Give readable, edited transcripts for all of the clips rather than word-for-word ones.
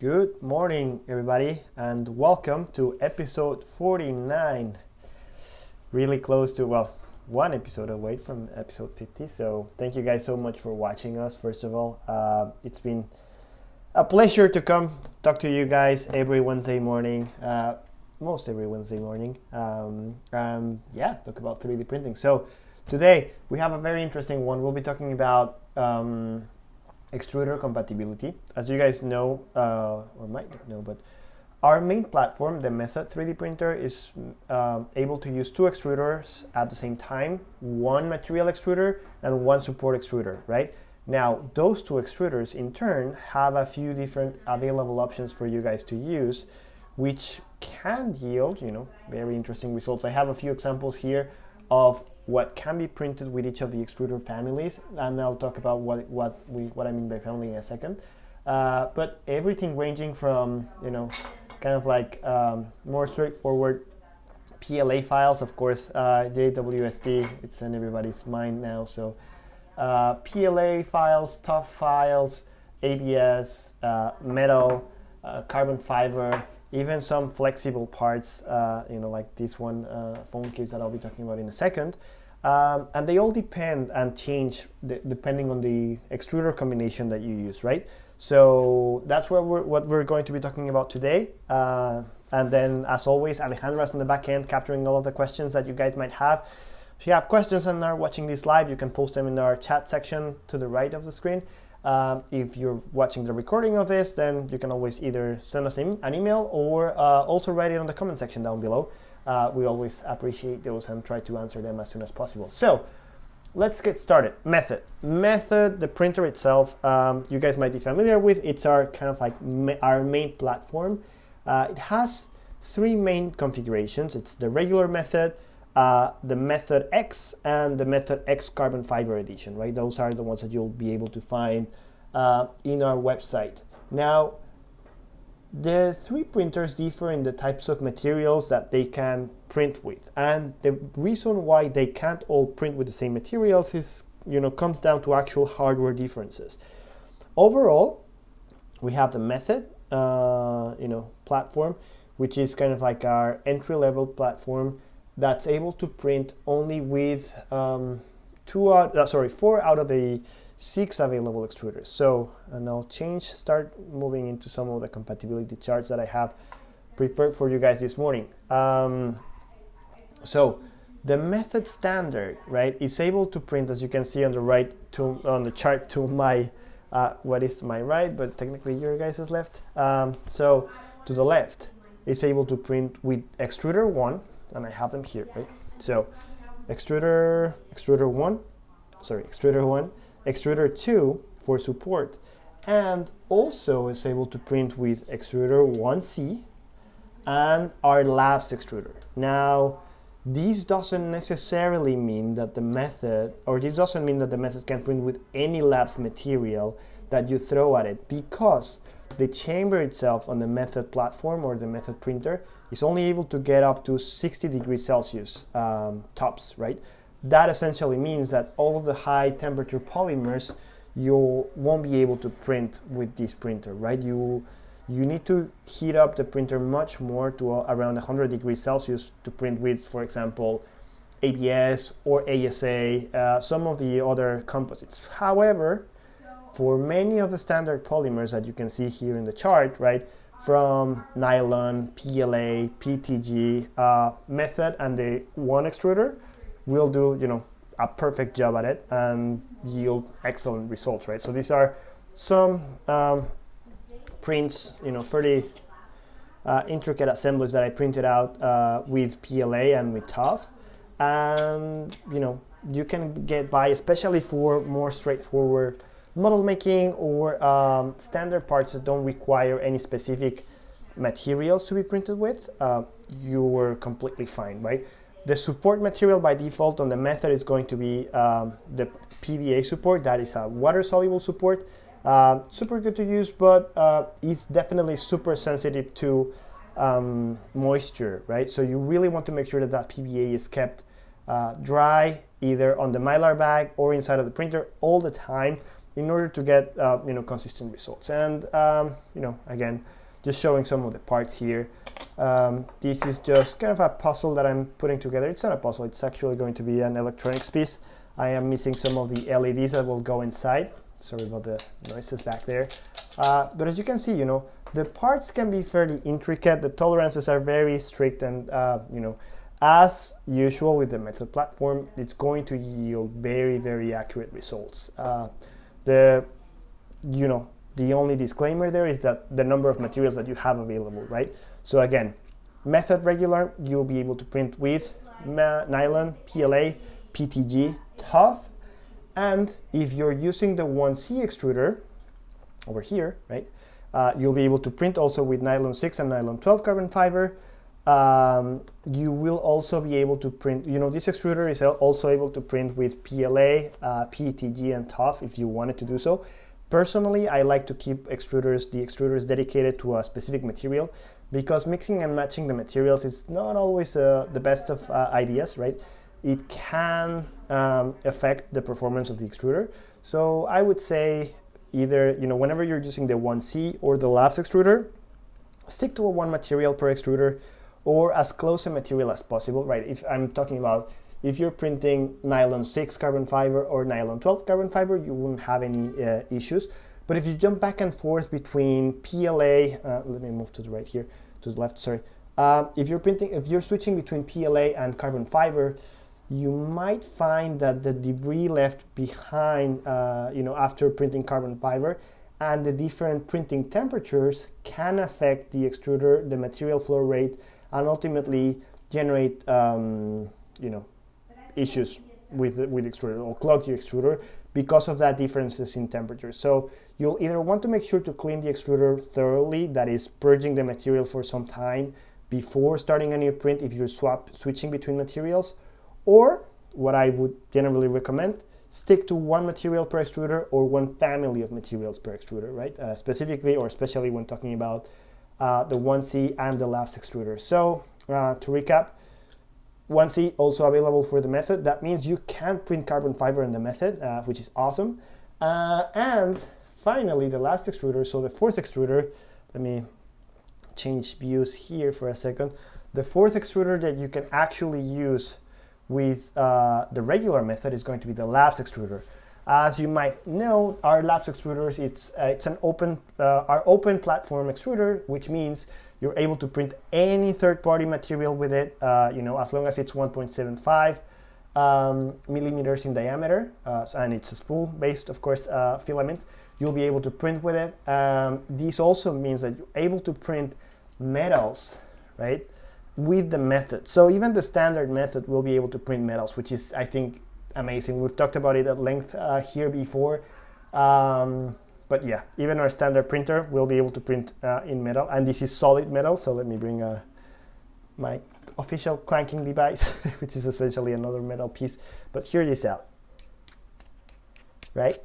Good morning, everybody, and welcome to episode 49. Really close to, one episode away from episode 50. So, thank you guys so much for watching us. First of all, it's been a pleasure to come talk to you guys every Wednesday morning, most every Wednesday morning. Talk about 3D printing. So, today we have a very interesting one. We'll be talking about extruder compatibility. As you guys know, or might not know, but our main platform, the Method 3D printer, is able to use two extruders at the same time, one material extruder and one support extruder, right? Now, those two extruders in turn have a few different available options for you guys to use, which can yield, very interesting results. I have a few examples here of what can be printed with each of the extruder families, and I'll talk about what I mean by family in a second. But everything ranging from kind of like more straightforward PLA files, of course, JWST, it's in everybody's mind now. So PLA files, TUF files, ABS, metal, carbon fiber, even some flexible parts, like this one phone case that I'll be talking about in a second. And they all depend and change depending on the extruder combination that you use, right? So that's what we're going to be talking about today. And then, as always, Alejandra's on the back end capturing all of the questions that you guys might have. If you have questions and are watching this live, you can post them in our chat section to the right of the screen. If you're watching the recording of this, then you can always either send us an email or also write it on the comment section down below. We always appreciate those and try to answer them as soon as possible. So let's get started. Method, the printer itself, you guys might be familiar with. It's our kind of like our main platform. It has three main configurations. It's the regular Method, the Method X, and the Method X Carbon Fiber Edition, right? Those are the ones that you'll be able to find in our website. Now, the three printers differ in the types of materials that they can print with, and the reason why they can't all print with the same materials is, comes down to actual hardware differences. Overall, we have the Method, platform, which is kind of like our entry-level platform that's able to print only with 4 out of the 6 available extruders. So, and I'll start moving into some of the compatibility charts that I have prepared for you guys this morning. So the Method standard, right, is able to print, as you can see on the chart to my, what is my right, but technically your guys' left. So to the left, it's able to print with extruder 1, and I have them here, right? So extruder 1, extruder 2 for support, and also is able to print with extruder 1C and our labs extruder. Now, this doesn't necessarily mean that the Method can print with any labs material that you throw at it, because the chamber itself on the Method platform or the Method printer is only able to get up to 60 degrees Celsius tops, right? That essentially means that all of the high temperature polymers you won't be able to print with this printer, right? You need to heat up the printer much more to around 100 degrees Celsius to print with, for example, ABS or ASA, some of the other composites. However, for many of the standard polymers that you can see here in the chart, right, from nylon, PLA, PTG, Method and the one extruder will do, a perfect job at it and yield excellent results, right? So these are some prints, fairly intricate assemblies that I printed out with PLA and with TUF. And, you can get by, especially for more straightforward model making or standard parts that don't require any specific materials to be printed with, you were completely fine, right? The support material by default on the Method is going to be the PVA support. That is a water-soluble support. Super good to use, but it's definitely super sensitive to moisture, right? So you really want to make sure that PVA is kept dry, either on the Mylar bag or inside of the printer all the time, in order to get consistent results. And again, just showing some of the parts here. This is just kind of a puzzle that I'm putting together. It's not a puzzle, it's actually going to be an electronics piece. I am missing some of the LEDs that will go inside. Sorry about the noises back there. But as you can see, the parts can be fairly intricate. The tolerances are very strict, and as usual with the Method platform, it's going to yield very, very accurate results. The only disclaimer there is that the number of materials that you have available, right? So again, Method regular, you'll be able to print with nylon, PLA, PTG, tough, and if you're using the 1C extruder over here, right, you'll be able to print also with nylon 6 and nylon 12 carbon fiber. You will also be able to print, this extruder is also able to print with PLA, PETG, and tough if you wanted to do so. Personally, I like to keep the extruders dedicated to a specific material, because mixing and matching the materials is not always the best of ideas, right? It can affect the performance of the extruder. So I would say either, whenever you're using the 1C or the Labs extruder, stick to a one material per extruder, or as close a material as possible, right? If I'm talking about, if you're printing nylon 6 carbon fiber or nylon 12 carbon fiber, you wouldn't have any issues. But if you jump back and forth between PLA, let me move to the right here, to the left, sorry. If you're switching between PLA and carbon fiber, you might find that the debris left behind, after printing carbon fiber, and the different printing temperatures can affect the extruder, the material flow rate, and ultimately generate, issues with extruder, or clog your extruder because of that differences in temperature. So you'll either want to make sure to clean the extruder thoroughly, that is purging the material for some time before starting a new print if you're switching between materials, or what I would generally recommend, stick to one material per extruder or one family of materials per extruder, right? Specifically or especially when talking about the 1C and the Labs extruder. So to recap, 1C also available for the Method. That means you can print carbon fiber in the Method, which is awesome. And finally, the last extruder, so the fourth extruder, let me change views here for a second. The fourth extruder that you can actually use with the regular Method is going to be the Labs extruder. As you might know, our Labs extruders, it's an our open platform extruder, which means you're able to print any third-party material with it, as long as it's 1.75 millimeters in diameter, and it's a spool-based, of course, filament. You'll be able to print with it. This also means that you're able to print metals, right, with the Method. So even the standard Method will be able to print metals, which is, I think, amazing. We've talked about it at length here before. But yeah, even our standard printer will be able to print in metal, and this is solid metal. So let me bring my official clanking device, which is essentially another metal piece. But here it is out, right?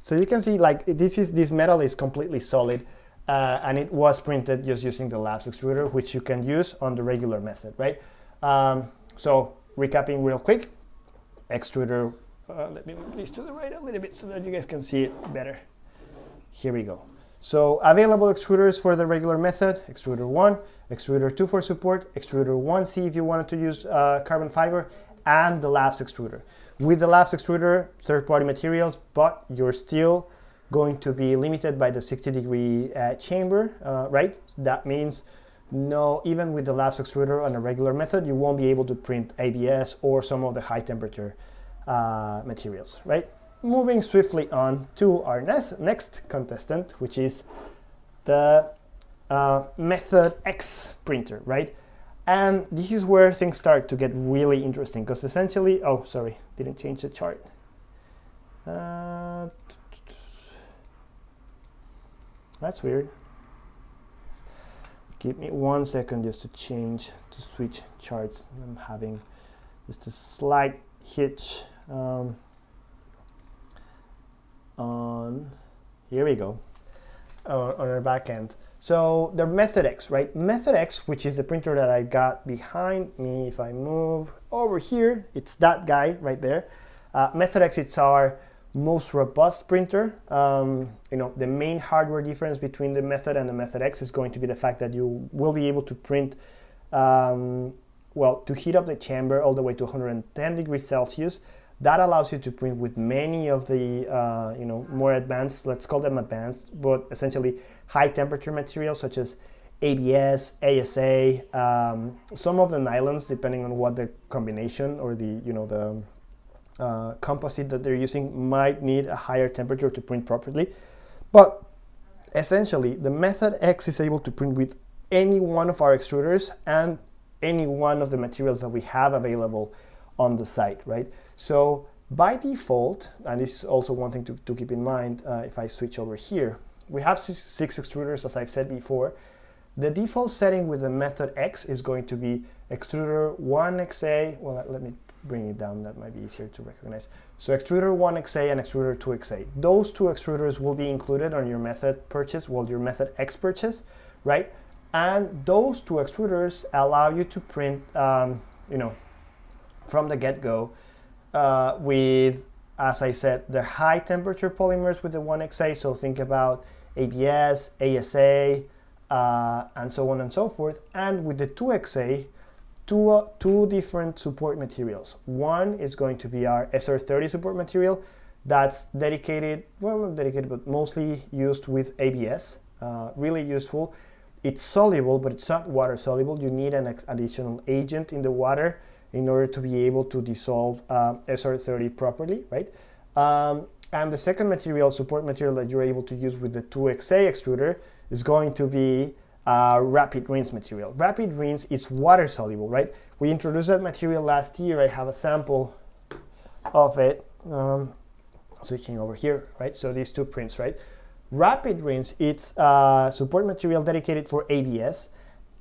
So you can see, like, this metal is completely solid, and it was printed just using the Labs extruder, which you can use on the regular Method, right? So recapping real quick, extruder. Let me move this to the right a little bit so that you guys can see it better. Here we go. So available extruders for the regular Method: extruder 1, extruder 2 for support, extruder 1C if you wanted to use carbon fiber, and the Labs extruder. With the Labs extruder, third-party materials, but you're still going to be limited by the 60-degree chamber, right? That means even with the Labs extruder on a regular Method, you won't be able to print ABS or some of the high-temperature materials, right? Moving swiftly on to our next contestant, which is the Method X printer, right? And this is where things start to get really interesting, because essentially, oh, sorry, didn't change the chart. That's weird. Give me 1 second just to switch charts. I'm having just a slight hitch. Here we go, on our back end. So the Method X, right? Method X, which is the printer that I got behind me. If I move over here, it's that guy right there. Method X, it's our most robust printer. The main hardware difference between the Method and the Method X is going to be the fact that you will be able to print, to heat up the chamber all the way to 110 degrees Celsius. That allows you to print with many of the more advanced, let's call them advanced, but essentially high temperature materials such as ABS, ASA, some of the nylons, depending on what the combination or the composite that they're using, might need a higher temperature to print properly. But essentially, the Method X is able to print with any one of our extruders and any one of the materials that we have available on the site, right? So by default, and this is also one thing to keep in mind, if I switch over here, we have six extruders, as I've said before. The default setting with the Method X is going to be extruder 1XA. Well, let me bring it down, that might be easier to recognize. So extruder 1XA and extruder 2XA. Those two extruders will be included on your Method purchase, your Method X purchase, right? And those two extruders allow you to print, from the get-go with, as I said, the high temperature polymers with the 1XA. So think about ABS, ASA, and so on and so forth. And with the 2XA, two different support materials. One is going to be our SR30 support material that's dedicated, well, not dedicated, but mostly used with ABS. Really useful. It's soluble, but it's not water soluble. You need an additional agent in the water in order to be able to dissolve SR30 properly, right? And the second material, support material that you're able to use with the 2XA extruder is going to be rapid rinse material. Rapid rinse is water soluble, right? We introduced that material last year. I have a sample of it. Switching over here, right? So these two prints, right? Rapid rinse, it's support material dedicated for ABS,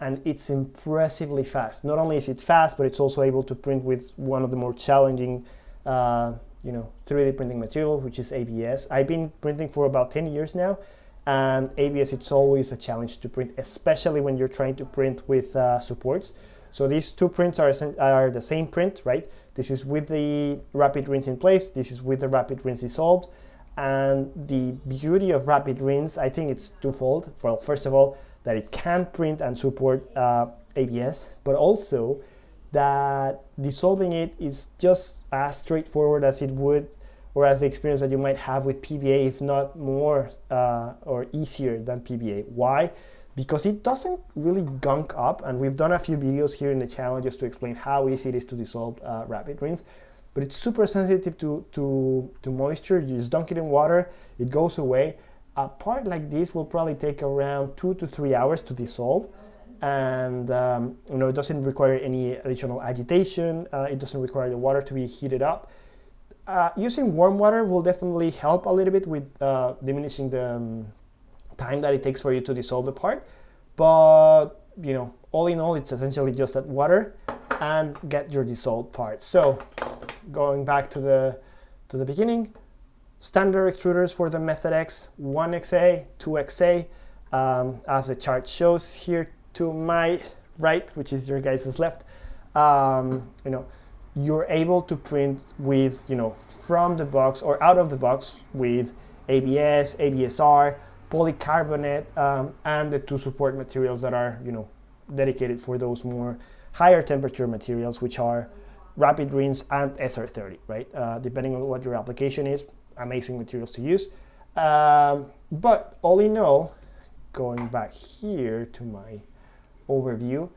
and it's impressively fast. Not only is it fast, but it's also able to print with one of the more challenging 3D printing material, which is ABS. I've been printing for about 10 years now, and ABS, it's always a challenge to print, especially when you're trying to print with supports. So these two prints are the same print, right? This is with the rapid rinse in place. This is with the rapid rinse dissolved. And the beauty of rapid rinse, I think it's twofold. Well, first of all, that it can print and support ABS, but also that dissolving it is just as straightforward as it would, or as the experience that you might have with PBA, if not more or easier than PBA. Why? Because it doesn't really gunk up, and we've done a few videos here in the channel just to explain how easy it is to dissolve rapid rinse. But it's super sensitive to moisture. You just dunk it in water, it goes away. A part like this will probably take around 2 to 3 hours to dissolve, and it doesn't require any additional agitation. It doesn't require the water to be heated up. Using warm water will definitely help a little bit with diminishing the time that it takes for you to dissolve the part. But all in all, it's essentially just that water and get your dissolved part. So going back to the beginning, standard extruders for the Method X, 1XA, 2XA, as the chart shows here to my right, which is your guys' left. You're able to print with, from the box or out of the box with ABS, ABSR, polycarbonate, and the two support materials that are, dedicated for those more higher temperature materials, which are rapid rinse and SR30, right? Depending on what your application is, amazing materials to use. But all in all, going back here to my overview,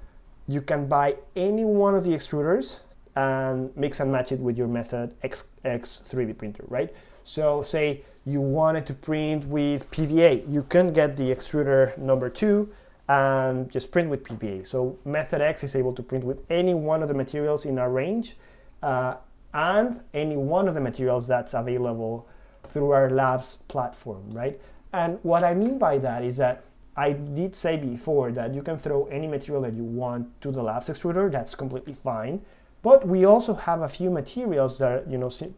you can buy any one of the extruders and mix and match it with your Method X 3D printer, right? So say you wanted to print with PVA, you can get the extruder number 2 and just print with PVA. So Method X is able to print with any one of the materials in our range and any one of the materials that's available through our labs platform, right? And what I mean by that is that I did say before that you can throw any material that you want to the labs extruder. That's completely fine. But we also have a few materials that,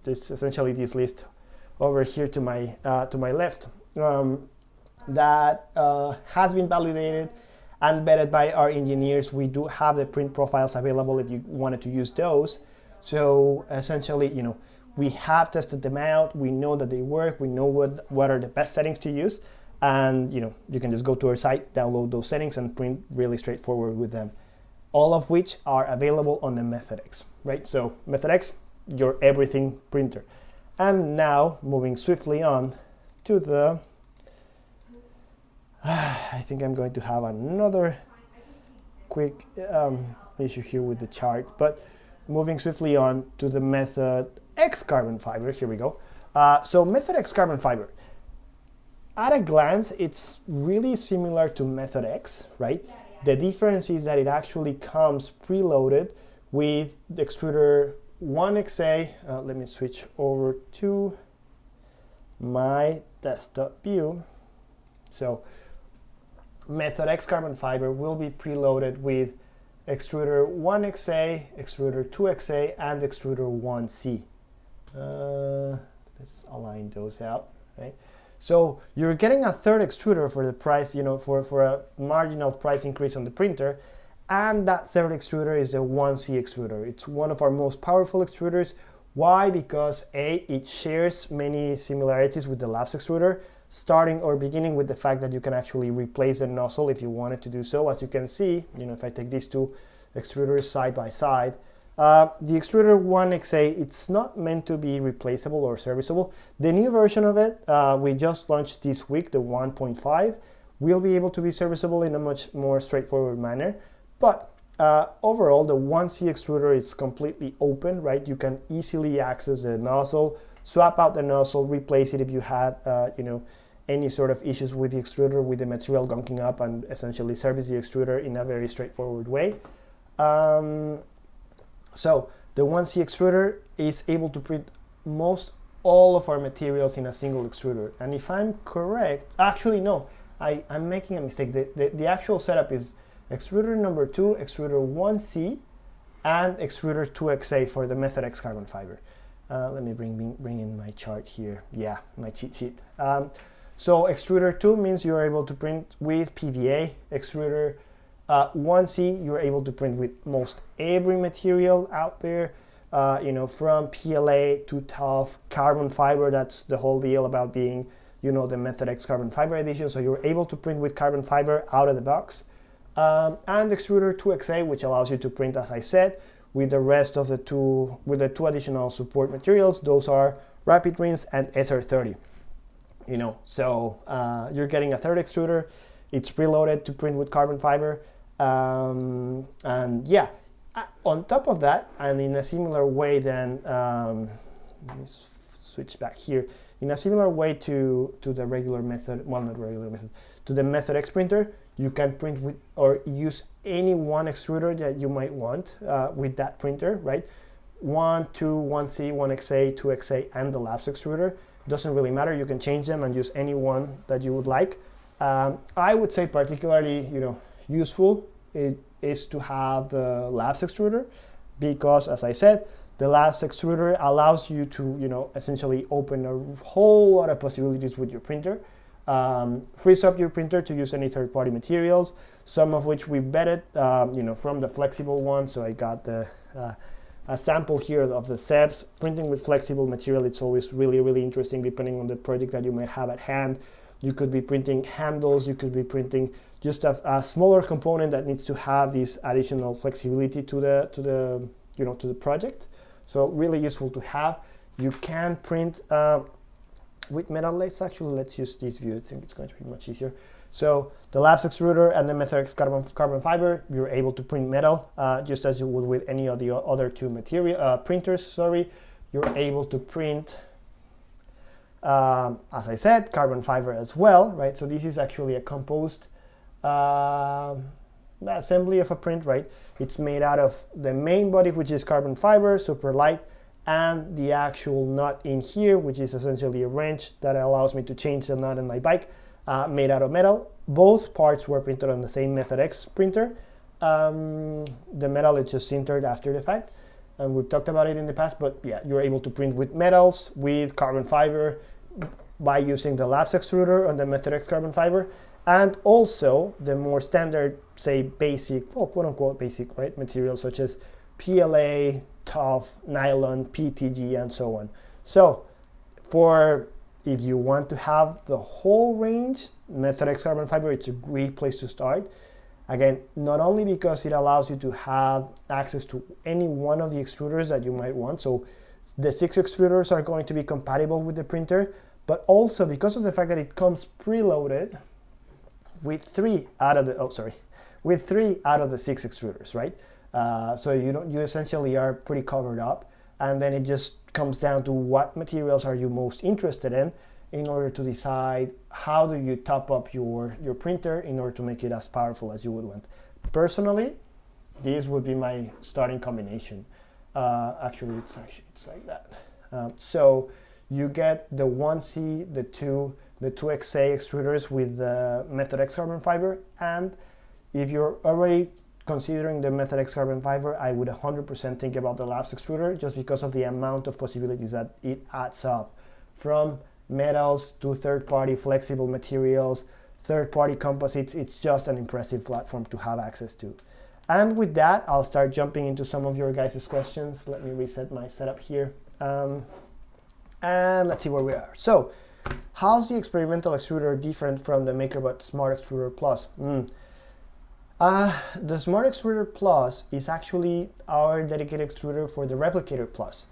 this essentially this list over here to my left, that has been validated and vetted by our engineers. We do have the print profiles available if you wanted to use those. So essentially, we have tested them out. We know that they work. We know what are the best settings to use. And you can just go to our site, download those settings, and print really straightforward with them. All of which are available on the MethodX, right? So MethodX, your everything printer. And now moving swiftly on to the, I think I'm going to have another quick issue here with the chart, but moving swiftly on to the MethodX carbon fiber, here we go. So MethodX carbon fiber, at a glance, it's really similar to MethodX, right? The difference is that it actually comes preloaded with the extruder 1XA. Let me switch over to my desktop view. So MethodX carbon fiber will be preloaded with extruder 1XA, extruder 2XA, and extruder 1C. Let's align those out, right? So you're getting a third extruder for the price, for a marginal price increase on the printer. And that third extruder is a 1C extruder. It's one of our most powerful extruders. Why? Because A, it shares many similarities with the Labs extruder, starting or beginning with the fact that you can actually replace the nozzle if you wanted to do so. As you can see, if I take these two extruders side by side, the extruder 1XA, it's not meant to be replaceable or serviceable. The new version of it, we just launched this week, the 1.5, will be able to be serviceable in a much more straightforward manner. But overall, the 1C extruder is completely open, right? You can easily access the nozzle, swap out the nozzle, replace it if you had, any sort of issues with the extruder, with the material gunking up, and essentially service the extruder in a very straightforward way. So the 1C extruder is able to print most all of our materials in a single extruder. And if I'm correct, actually no, I'm making a mistake. The actual setup is extruder number 2, extruder 1C, and extruder 2XA for the MethodX carbon fiber. Let me bring in my chart here. Yeah, my cheat sheet. So extruder 2 means you're able to print with PVA. Extruder 1C, you're able to print with most every material out there, from PLA to tough carbon fiber. That's the whole deal about being, the MethodX carbon fiber edition. So you're able to print with carbon fiber out of the box. And extruder 2XA, which allows you to print, as I said, with the rest of the two additional support materials. Those are Rapid Rinse and SR30. So you're getting a third extruder. It's preloaded to print with carbon fiber. And yeah, on top of that, and in a similar way then, let me switch back here. In a similar way to the regular method, well, not regular method, to the MethodX printer, you can print with or use any one extruder that you might want with that printer, right? 1, 2, 1C, 1XA, 2XA, and the Labs extruder. Doesn't really matter. You can change them and use any one that you would like. I would say particularly, useful it is to have the Labs extruder, because, as I said, the Labs extruder allows you to, essentially open a whole lot of possibilities with your printer. Frees up your printer to use any third-party materials, some of which we vetted, from the flexible one. So I got a sample here of the SEBs. Printing with flexible material, it's always really, really interesting depending on the project that you might have at hand. You could be printing handles, you could be printing just a smaller component that needs to have this additional flexibility to the project. So really useful to have. You can print with metal. Let's use this view. I think it's going to be much easier. So the Labs extruder and the MethodX carbon fiber, you're able to print metal just as you would with any of the other two printers. You're able to print, as I said, carbon fiber as well, right? So this is actually a composed assembly of a print, right? It's made out of the main body, which is carbon fiber, super light, and the actual nut in here, which is essentially a wrench that allows me to change the nut in my bike, made out of metal. Both parts were printed on the same MethodX printer. The metal is just sintered after the fact, and we've talked about it in the past, but yeah, you're able to print with metals, with carbon fiber, by using the Labs extruder on the MethodX carbon fiber, and also the more standard, say, basic, well, quote-unquote basic, right, materials such as PLA, tough, nylon, PTG, and so on. So if you want to have the whole range, Method-X carbon fiber, it's a great place to start. Again, not only because it allows you to have access to any one of the extruders that you might want, so the 6 extruders are going to be compatible with the printer, but also because of the fact that it comes preloaded with 3 out of the 6 extruders, right? So you essentially are pretty covered up, and then it just comes down to what materials are you most interested in order to decide how do you top up your printer in order to make it as powerful as you would want. Personally, this would be my starting combination. Actually, it's like that. So you get the 1C, the 2XA extruders with the Method-X carbon fiber, and if you're already considering the Method-X carbon fiber, I would 100% think about the Labs extruder, just because of the amount of possibilities that it adds up, from metals to third-party flexible materials, third-party composites. It's just an impressive platform to have access to. And with that, I'll start jumping into some of your guys' questions. Let me reset my setup here. And let's see where we are. So, how's the experimental extruder different from the MakerBot Smart Extruder Plus? The Smart Extruder Plus is actually our dedicated extruder for the Replicator Plus.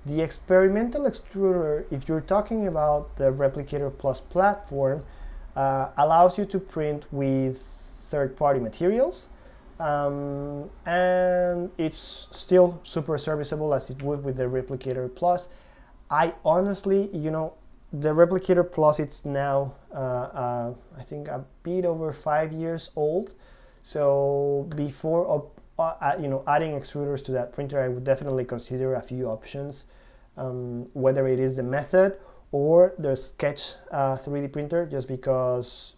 The experimental extruder, if you're talking about the Replicator Plus platform, allows you to print with third-party materials, and it's still super serviceable as it would with the Replicator Plus. I honestly, the Replicator Plus, it's now, I think, a bit over 5 years old. So before adding extruders to that printer, I would definitely consider a few options, whether it is the Method or the Sketch 3D printer, just because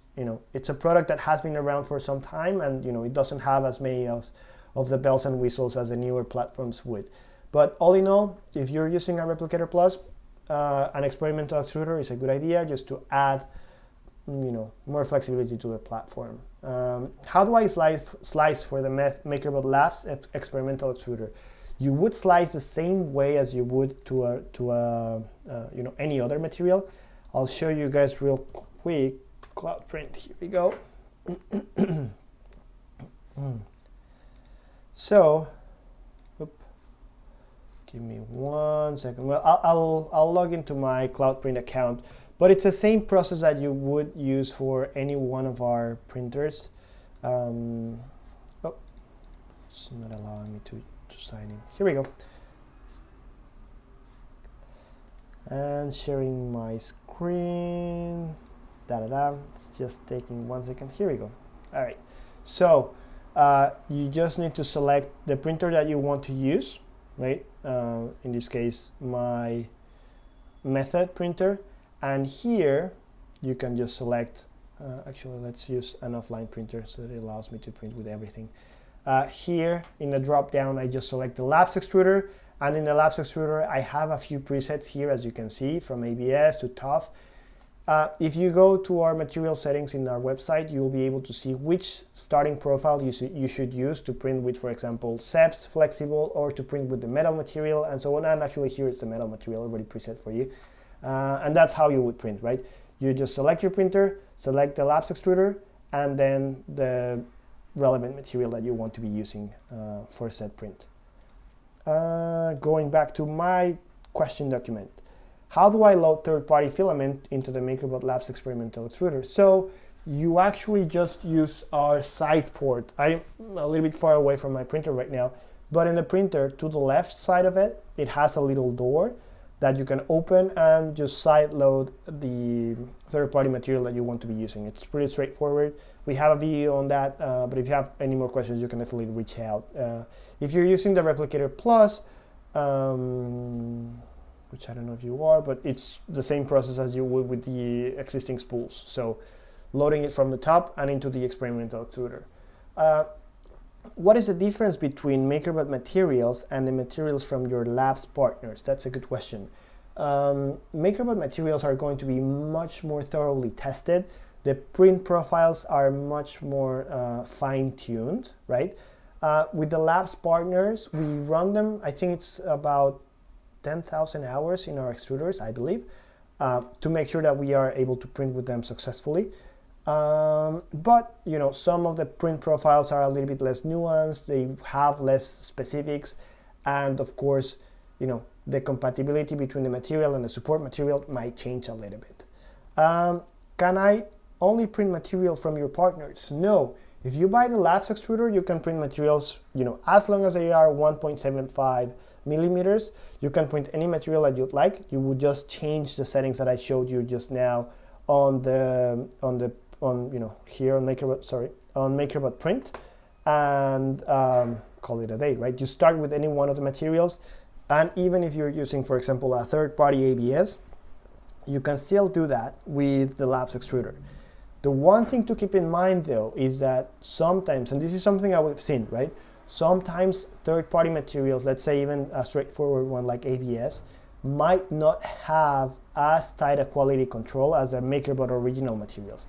it's a product that has been around for some time, and it doesn't have as many of the bells and whistles as the newer platforms would. But all in all, if you're using a Replicator Plus, an experimental extruder is a good idea, just to add more flexibility to the platform. How do I slice for the MakerBot Labs experimental extruder? You would slice the same way as you would to any other material. I'll show you guys real quick. Cloud print. Here we go. So, give me 1 second. Well, I'll log into my Cloud Print account. But it's the same process that you would use for any one of our printers. Oh, it's not allowing me to sign in. Here we go. And sharing my screen. It's just taking 1 second. Here we go. All right. So you just need to select the printer that you want to use, right? In this case, my Method printer. And here you can just select, actually let's use an offline printer so that it allows me to print with everything. Here in the drop down, I just select the Labs extruder, and in the Labs extruder I have a few presets here, as you can see, from ABS to TUF. If you go to our material settings in our website, you will be able to see which starting profile you should use to print with, for example, SEPs, flexible, or to print with the metal material and so on. And actually here it's the metal material already preset for you. And that's how you would print, right? You just select your printer, select the Labs extruder, and then the relevant material that you want to be using for said print. Going back to my question document, how do I load third-party filament into the MakerBot Labs experimental extruder? So you actually just use our side port. I'm a little bit far away from my printer right now, but in the printer to the left side of it, it has a little door that you can open and just side load the third-party material that you want to be using. It's pretty straightforward. We have a video on that, but if you have any more questions, you can definitely reach out. If you're using the Replicator Plus, which I don't know if you are, but it's the same process as you would with the existing spools. So loading it from the top and into the experimental extruder. What is the difference between MakerBot materials and the materials from your labs partners? That's a good question. MakerBot materials are going to be much more thoroughly tested. The print profiles are much more fine-tuned, right? With the labs partners, we run them, I think it's about 10,000 hours in our extruders, I believe, to make sure that we are able to print with them successfully. But some of the print profiles are a little bit less nuanced, they have less specifics, and of course, the compatibility between the material and the support material might change a little bit. Can I only print material from your partners? No. If you buy the Labs extruder, you can print materials, as long as they are 1.75 millimeters, you can print any material that you'd like. You would just change the settings that I showed you just now on here on MakerBot, on MakerBot Print, and call it a day, right? You start with any one of the materials, and even if you're using, for example, a third-party ABS, you can still do that with the Labs extruder. The one thing to keep in mind though is that sometimes, and this is something that we've seen, right? Sometimes third-party materials, let's say even a straightforward one like ABS, might not have as tight a quality control as a MakerBot original materials.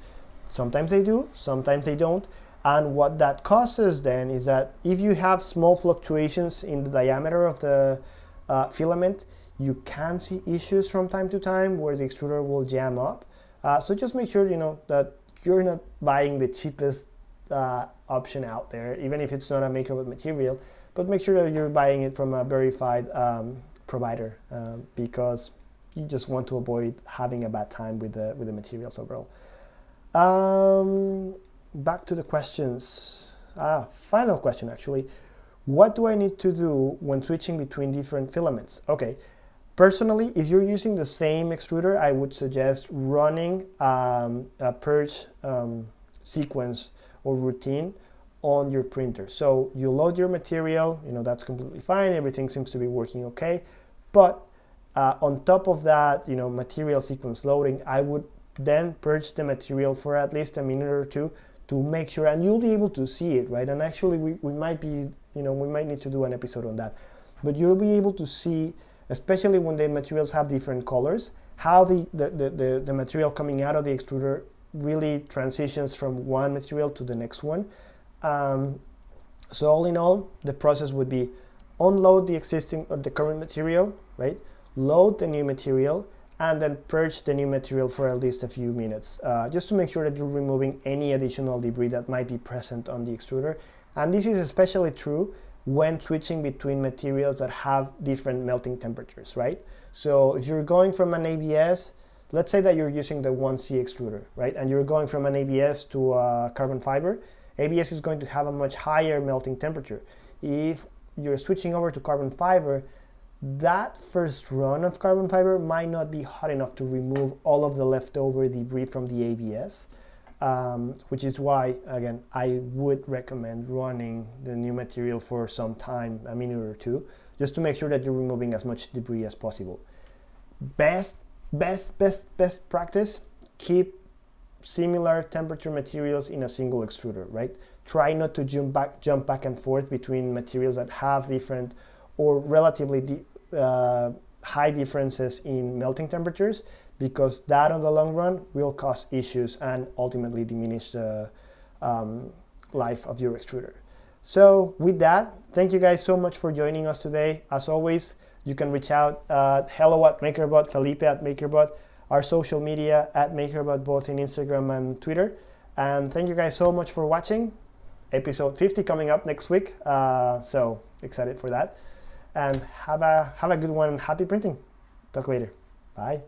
Sometimes they do, sometimes they don't. And what that causes then is that if you have small fluctuations in the diameter of the filament, you can see issues from time to time where the extruder will jam up. So just make sure that you're not buying the cheapest option out there, even if it's not a MakerBot material, but make sure that you're buying it from a verified provider, because you just want to avoid having a bad time with the materials overall. Back to the questions. Final question actually. What do I need to do when switching between different filaments? Okay. Personally, if you're using the same extruder, I would suggest running a purge sequence or routine on your printer. So you load your material, that's completely fine, everything seems to be working okay. But on top of that, material sequence loading, I would then purge the material for at least a minute or two to make sure, and you'll be able to see it, right? And actually we might be, we might need to do an episode on that. But you'll be able to see, especially when the materials have different colors, how the material coming out of the extruder really transitions from one material to the next one. So all in all, the process would be unload the existing or the current material, right? Load the new material, and then purge the new material for at least a few minutes, just to make sure that you're removing any additional debris that might be present on the extruder. And this is especially true when switching between materials that have different melting temperatures, right? So if you're going from an ABS, let's say that you're using the 1C extruder, right? And you're going from an ABS to a carbon fiber, ABS is going to have a much higher melting temperature. If you're switching over to carbon fiber, that first run of carbon fiber might not be hot enough to remove all of the leftover debris from the ABS. Which is why, again, I would recommend running the new material for some time, a minute or two, just to make sure that you're removing as much debris as possible. Best practice, keep similar temperature materials in a single extruder, right? Try not to jump back and forth between materials that have different or relatively high differences in melting temperatures, because that on the long run will cause issues and ultimately diminish the life of your extruder. So with that, thank you guys so much for joining us today. As always, you can reach out at hello@MakerBot, Felipe@MakerBot, our social media @MakerBot, both in Instagram and Twitter. And thank you guys so much for watching. Episode 50 coming up next week. So excited for that. And have a good one. Happy printing. Talk later. Bye.